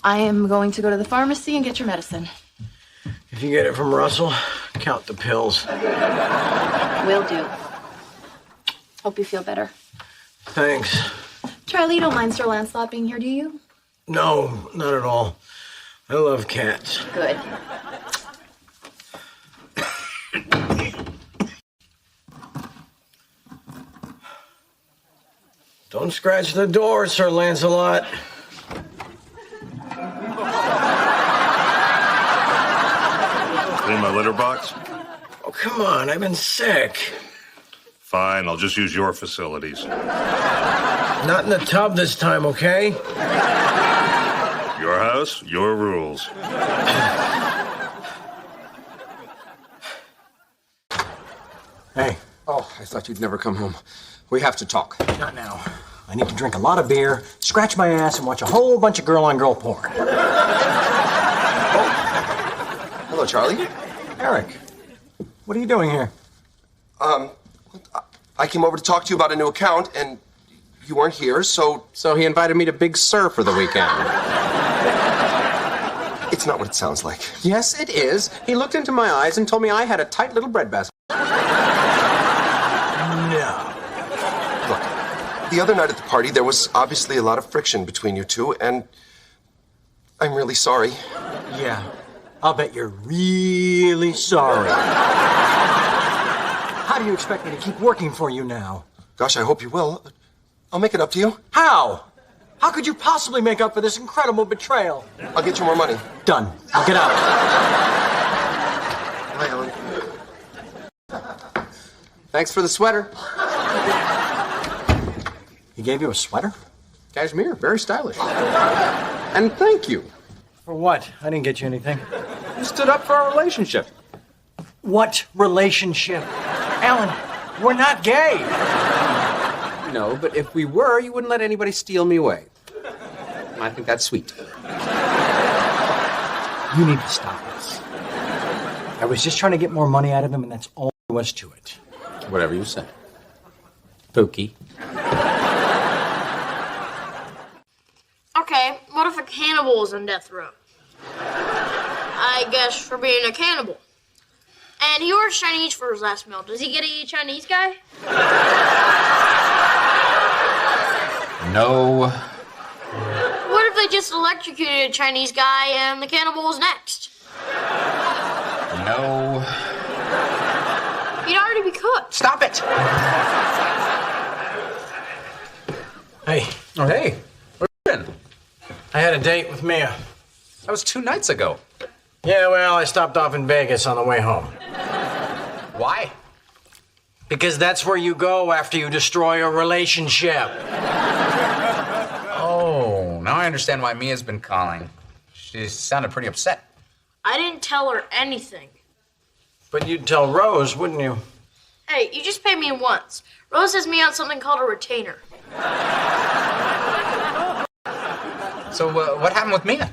I am going to go to the pharmacy and get your medicine. If you get it from Russell, count the pills. Will do. Hope you feel better. Thanks. Charlie, you don't mind Sir Lancelot being here, do you? No, not at all. I love cats. Good. Don't scratch the door, Sir Lancelot. Clean my litter box? Oh, come on, I've been sick. Fine, I'll just use your facilities. Not in the tub this time, okay? Your house, your rules. Hey, Oh, I thought you'd never come home. We have to talk. not now. I need to drink a lot of beer, scratch my ass, and watch a whole bunch of girl-on-girl porn. Hello, Charlie. Eric, what are you doing here? I came over to talk to you about a new account, and you weren't here, so he invited me to Big Sur for the weekend. It's not what it sounds like. Yes, it is. He looked into my eyes and told me I had a tight little breadbasket. No. Look, the other night at the party, there was obviously a lot of friction between you two, and I'm really sorry. Yeah, I'll bet you're really sorry. How do you expect me to keep working for you now? Gosh, I hope you will. I'll make it up to you. How? How could you possibly make up for this incredible betrayal? I'll get you more money. Done. Now get out. Hi, Ellen. Thanks for the sweater. He gave you a sweater? Cashmere, very stylish. And thank you. For what? I didn't get you anything. You stood up for our relationship. What relationship? Alan, we're not gay. No, but if we were, you wouldn't let anybody steal me away. And I think that's sweet. You need to stop this. I was just trying to get more money out of him, and that's all there was to it. Whatever you say. Pookie. Okay, what if a cannibal is on death row? I guess for being a cannibal. And he orders Chinese for his last meal. Does he get to eat a Chinese guy? No. What if they just electrocuted a Chinese guy and the cannibal was next? No. He'd already be cooked. Stop it! Hey, Oh, hey. Where you been? I had a date with Mia. That was 2 nights ago. Yeah, well, I stopped off in Vegas on the way home. Why? Because that's where you go after you destroy a relationship. Oh, now I understand why Mia's been calling. She sounded pretty upset. I didn't tell her anything. But you'd tell Rose, wouldn't you? Hey, you just paid me once. Rose has me on something called a retainer. So, what happened with Mia?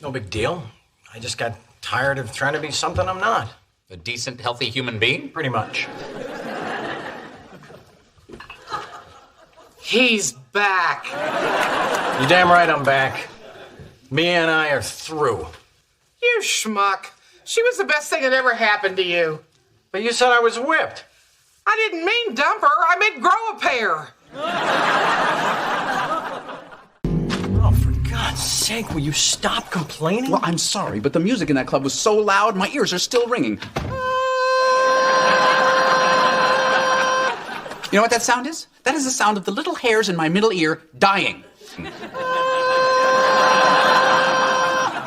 No big deal. I just got tired of trying to be something I'm not. A decent, healthy human being? Pretty much. He's back. You damn right I'm back. Mia and I are through. You schmuck. She was the best thing that ever happened to you. But you said I was whipped. I didn't mean dump her. I meant grow a pair. Oh, for God's sake, will you stop complaining? Well, I'm sorry, but the music in that club was so loud, my ears are still ringing. You know what that sound is? That is the sound of the little hairs in my middle ear dying.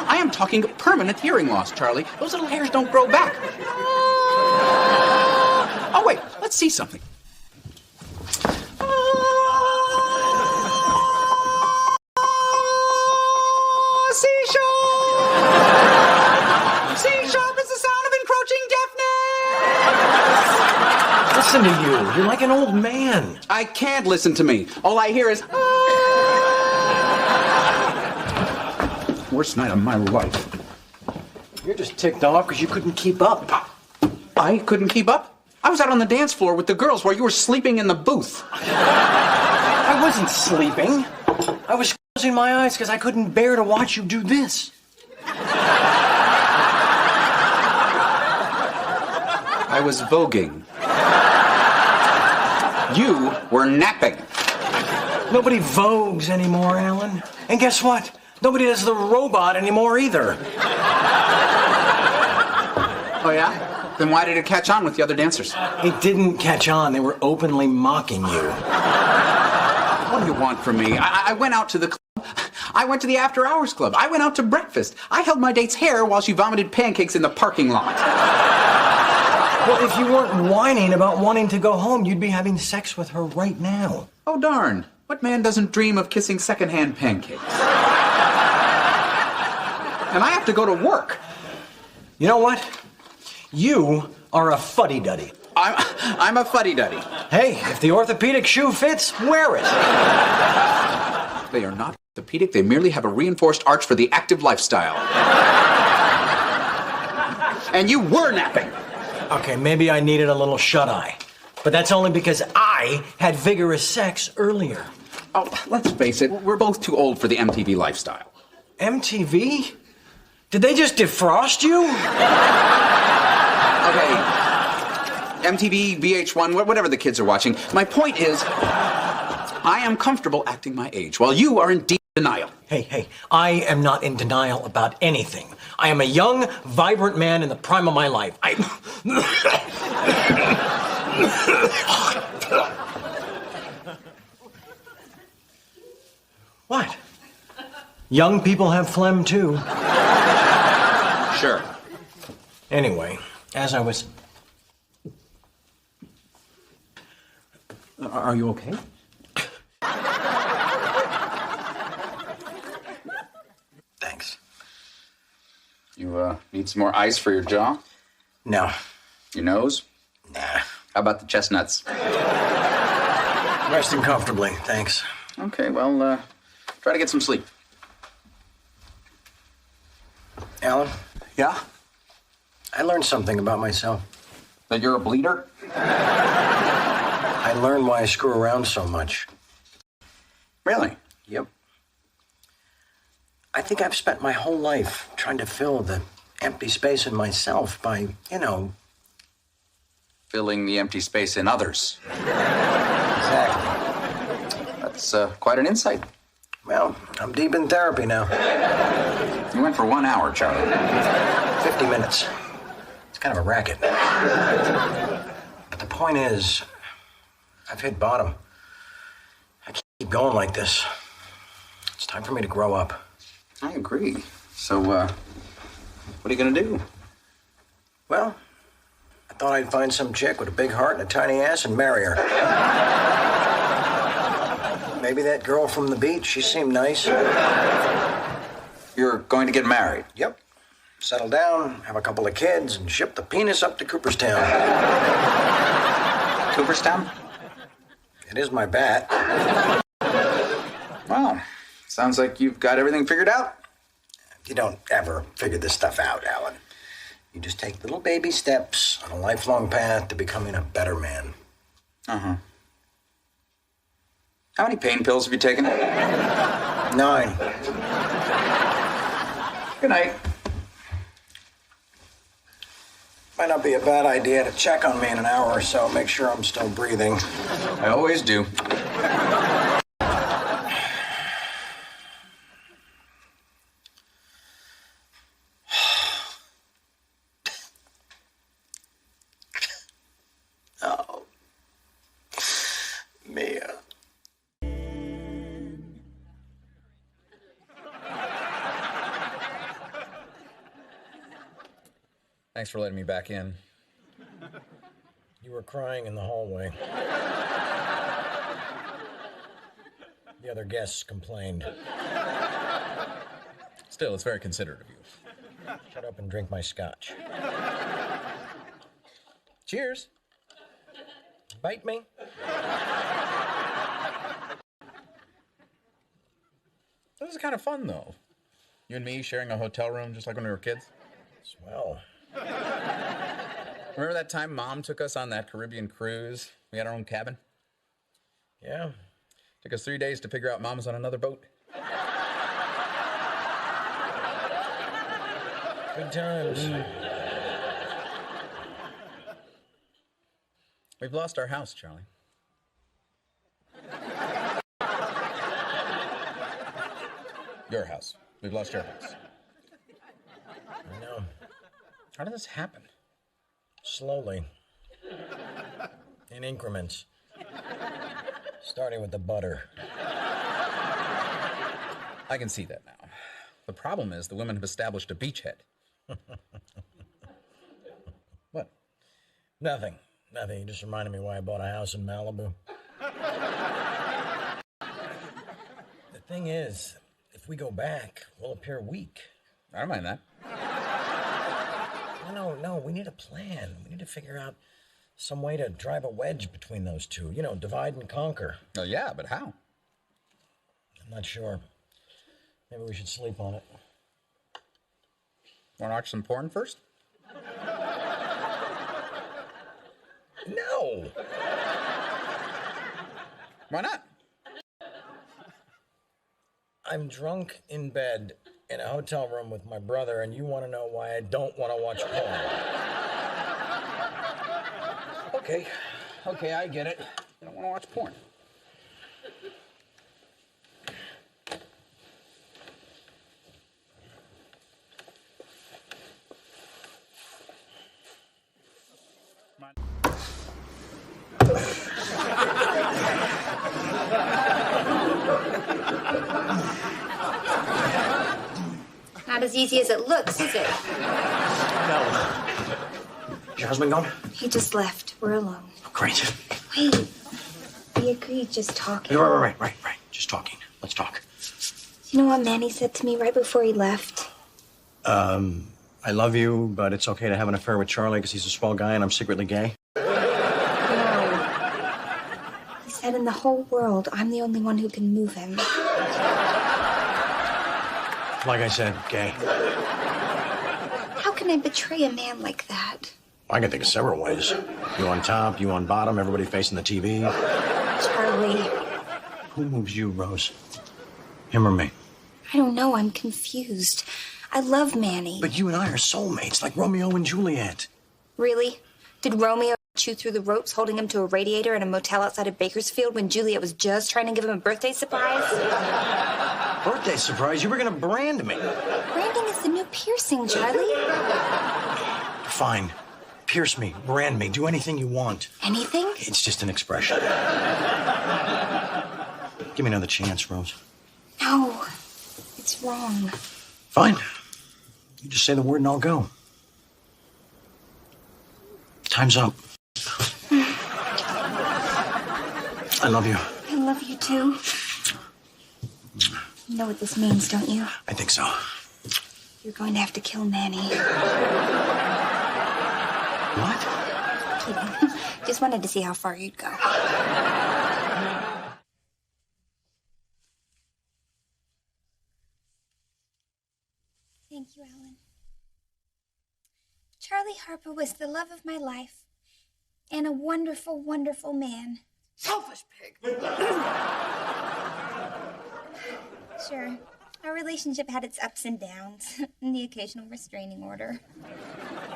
I am talking permanent hearing loss, Charlie. Those little hairs don't grow back. Oh, wait, let's see something. C-sharp is the sound of encroaching deafness. Listen to you. You're like an old man. I can't listen to me. All I hear is... Worst night of my life. You're just ticked off because you couldn't keep up. I couldn't keep up? I was out on the dance floor with the girls while you were sleeping in the booth. I wasn't sleeping. I was closing my eyes because I couldn't bear to watch you do this. I was voguing. You were napping. Nobody vogues anymore, Alan. And guess what? Nobody does the robot anymore either. Oh, yeah? Then why did it catch on with the other dancers? It didn't catch on. They were openly mocking you. What do you want from me? I went out to the club. I went to the after-hours club. I went out to breakfast. I held my date's hair while she vomited pancakes in the parking lot. Well, if you weren't whining about wanting to go home, you'd be having sex with her right now. Oh, darn. What man doesn't dream of kissing secondhand pancakes? And I have to go to work. You know what? You are a fuddy-duddy. I'm a fuddy-duddy. Hey, if the orthopedic shoe fits, wear it. They are not orthopedic. They merely have a reinforced arch for the active lifestyle. And you were napping. Okay, maybe I needed a little shut-eye. But that's only because I had vigorous sex earlier. Oh, let's face it. We're both too old for the MTV lifestyle. MTV? Did they just defrost you? Okay. MTV, VH1, whatever the kids are watching. My point is, I am comfortable acting my age, while you are in deep denial. Hey, I am not in denial about anything. I am a young, vibrant man in the prime of my life. What? Young people have phlegm too. Sure. Anyway, as I was... Are you okay? Thanks. You, need some more ice for your jaw? No. Your nose? Nah. How about the chestnuts? Resting comfortably, thanks. Okay, well, try to get some sleep. Alan, Yeah? I learned something about myself. That you're a bleeder? I learned why I screw around so much. Really? Yep. I think I've spent my whole life trying to fill the empty space in myself by, Filling the empty space in others. Exactly. That's quite an insight. Well, I'm deep in therapy now. You went for 1 hour, Charlie. 50 minutes. It's kind of a racket. But the point is, I've hit bottom. I can't keep going like this. It's time for me to grow up. I agree. So, what are you gonna do? Well, I thought I'd find some chick with a big heart and a tiny ass and marry her. Maybe that girl from the beach, she seemed nice. You're going to get married? Yep. Settle down, have a couple of kids, and ship the penis up to Cooperstown. Cooperstown? It is my bat. Wow. Sounds like you've got everything figured out. You don't ever figure this stuff out, Alan. You just take little baby steps on a lifelong path to becoming a better man. Uh-huh. How many pain pills have you taken? 9. Good night. Might not be a bad idea to check on me in an hour or so, make sure I'm still breathing. I always do. Oh. Mia. Thanks for letting me back in. You were crying in the hallway. The other guests complained. Still, it's very considerate of you. Shut up and drink my scotch. Cheers. Bite me? This is kind of fun, though. You and me sharing a hotel room just like when we were kids. Swell. Remember that time Mom took us on that Caribbean cruise? We had our own cabin. Yeah. Took us 3 days to figure out Mom was on another boat. Good times. We've lost our house, Charlie. Your house. We've lost your house. I know. How did this happen? Slowly. In increments. Starting with the butter. I can see that now. The problem is the women have established a beachhead. What? Nothing. You just reminded me why I bought a house in Malibu. The thing is, if we go back, we'll appear weak. I don't mind that. No, we need a plan. We need to figure out some way to drive a wedge between those two. You know, divide and conquer. Oh, yeah, but how? I'm not sure. Maybe we should sleep on it. Want to watch some porn first? No! Why not? I'm drunk in bed in a hotel room with my brother, and you want to know why I don't want to watch porn. Okay, I get it. I don't want to watch porn. Not as easy as it looks, is it? No. Is your husband gone? He just left. We're alone. Oh, great. Wait. We agreed just talking. Right. Just talking. Let's talk. You know what Manny said to me right before he left? I love you, but it's okay to have an affair with Charlie because he's a swell guy and I'm secretly gay. No. He said in the whole world, I'm the only one who can move him. Like I said, gay. How can I betray a man like that? I can think of several ways. You on top, you on bottom, everybody facing the TV. Charlie. Who moves you, Rose? Him or me? I don't know. I'm confused. I love Manny. But you and I are soulmates, like Romeo and Juliet. Really? Did Romeo chew through the ropes holding him to a radiator in a motel outside of Bakersfield when Juliet was just trying to give him a birthday surprise? Birthday surprise? You were gonna brand me. Branding is the new piercing, Charlie. Fine. Pierce me, brand me, do anything you want. Anything? It's just an expression. Give me another chance, Rose. No. It's wrong. Fine. You just say the word and I'll go. Time's up. I love you. I love you too. You know what this means, don't you? I think so. You're going to have to kill Manny. What? Kidding. Just wanted to see how far you'd go. Thank you, Alan. Charlie Harper was the love of my life and a wonderful, wonderful man. Selfish pig. Sure. Our relationship had its ups and downs, and the occasional restraining order.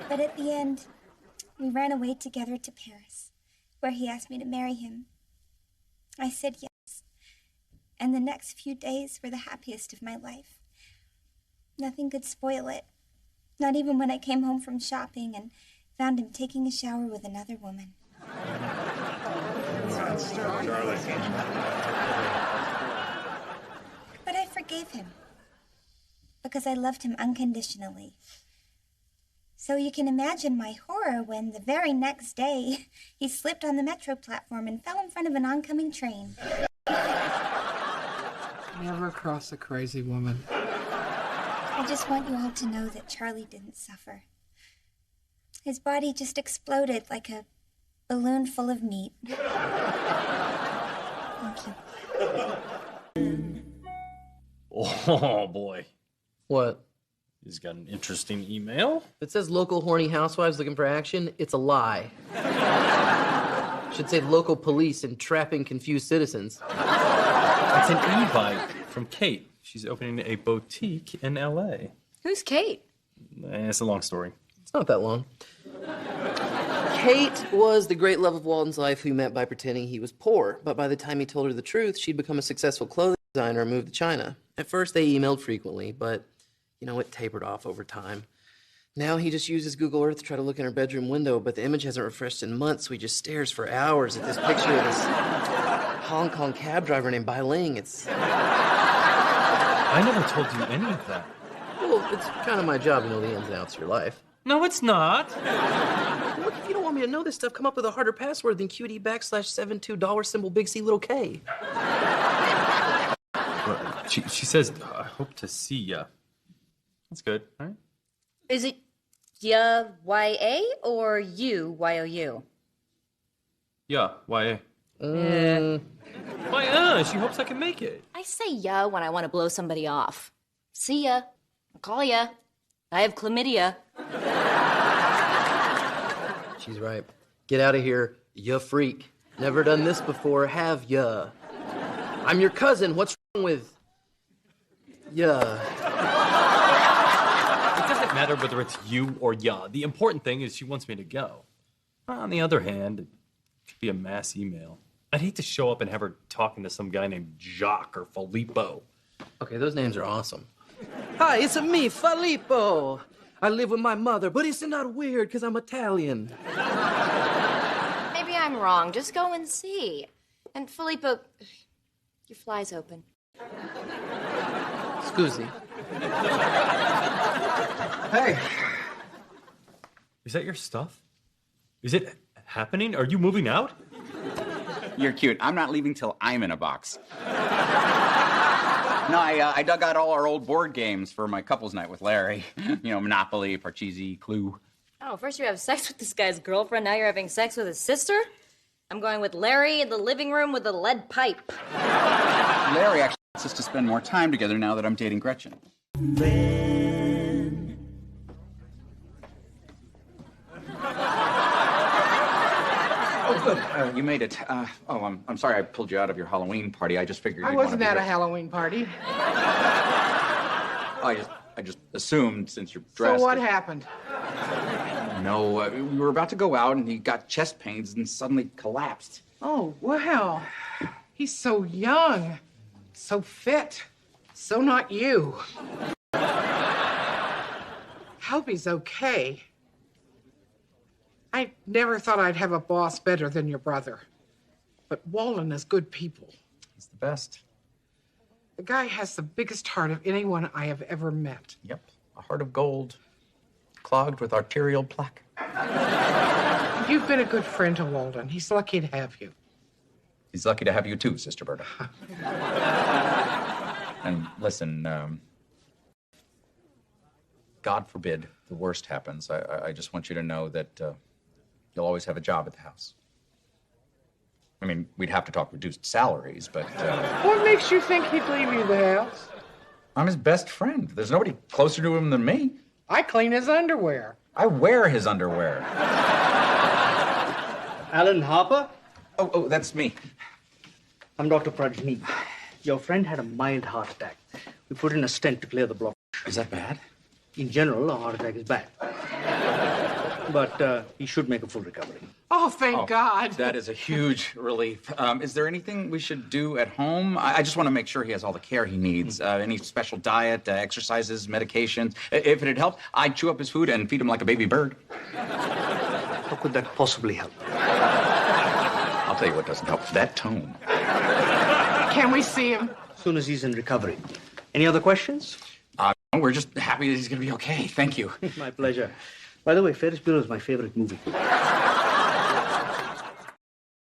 But at the end, we ran away together to Paris, where he asked me to marry him. I said yes, and the next few days were the happiest of my life. Nothing could spoil it, not even when I came home from shopping and found him taking a shower with another woman. But I forgave him, because I loved him unconditionally. So you can imagine my horror when the very next day he slipped on the metro platform and fell in front of an oncoming train. Never cross a crazy woman. I just want you all to know that Charlie didn't suffer. His body just exploded like a balloon full of meat. Thank you. Oh, boy. What? He's got an interesting email. It says local horny housewives looking for action. It's a lie. Should say local police entrapping confused citizens. It's an e-bike from Kate. She's opening a boutique in L.A. Who's Kate? It's a long story. It's not that long. Kate was the great love of Walden's life who met by pretending he was poor, but by the time he told her the truth, she'd become a successful clothing designer and moved to China. At first, they emailed frequently, but, it tapered off over time. Now he just uses Google Earth to try to look in her bedroom window, but the image hasn't refreshed in months, so he just stares for hours at this picture of this Hong Kong cab driver named Bai Ling. I never told you any of that. Well, it's kind of my job to know the ins and outs of your life. No, it's not. Look, if you don't want me to know this stuff, come up with a harder password than QD \72 big C little K. She says, I hope to see ya. That's good, all right? Is it Y-A or you, Y-O-U? Yeah, YA. Why, she hopes I can make it. I say yeah when I want to blow somebody off. See ya. I'll call ya. I have chlamydia. She's right. Get out of here, ya freak. Never done this before, have ya? I'm your cousin. What's wrong with ya? It doesn't matter whether it's you or ya. The important thing is she wants me to go. On the other hand, it could be a mass email. I'd hate to show up and have her talking to some guy named Jacques or Filippo. Okay, those names are awesome. Hi, it's me, Filippo. I live with my mother, but it's not weird because I'm Italian. Maybe I'm wrong. Just go and see. And Filippo, your fly's open. Scusi. Hey. Is that your stuff? Is it happening? Are you moving out? You're cute. I'm not leaving till I'm in a box. No, I dug out all our old board games for my couples night with Larry. Monopoly, Parcheesi, Clue. Oh, first you have sex with this guy's girlfriend, now you're having sex with his sister? I'm going with Larry in the living room with a lead pipe. Larry actually wants us to spend more time together now that I'm dating Gretchen. Oh, good. You made it. I'm sorry I pulled you out of your Halloween party. I just figured I you'd wasn't wanna at be a Halloween party. I just assumed since you're dressed. So what happened? No, we were about to go out and he got chest pains and suddenly collapsed. Oh, wow. He's so young, so fit, so not you. Hope he's okay. I never thought I'd have a boss better than your brother. But Walden is good people. He's the best. The guy has the biggest heart of anyone I have ever met. Yep, a heart of gold, clogged with arterial plaque. You've been a good friend to Walden. He's lucky to have you. He's lucky to have you too, Sister Berta. And listen, God forbid the worst happens. I just want you to know that you'll always have a job at the house. I mean, we'd have to talk reduced salaries, but... What makes you think he'd leave you the house? I'm his best friend. There's nobody closer to him than me. I clean his underwear. I wear his underwear. Alan Harper? Oh, that's me. I'm Dr. Prajni. Your friend had a mild heart attack. We put in a stent to clear the block. Is that bad? In general, a heart attack is bad. But he should make a full recovery. Oh, thank God. That is a huge relief. Is there anything we should do at home? I just want to make sure he has all the care he needs. Any special diet, exercises, medications? If it had helped, I'd chew up his food and feed him like a baby bird. How could that possibly help? I'll tell you what doesn't help. That tone. Can we see him? As soon as he's in recovery. Any other questions? We're just happy that he's going to be okay. Thank you. My pleasure. By the way, Ferris Bueller is my favorite movie.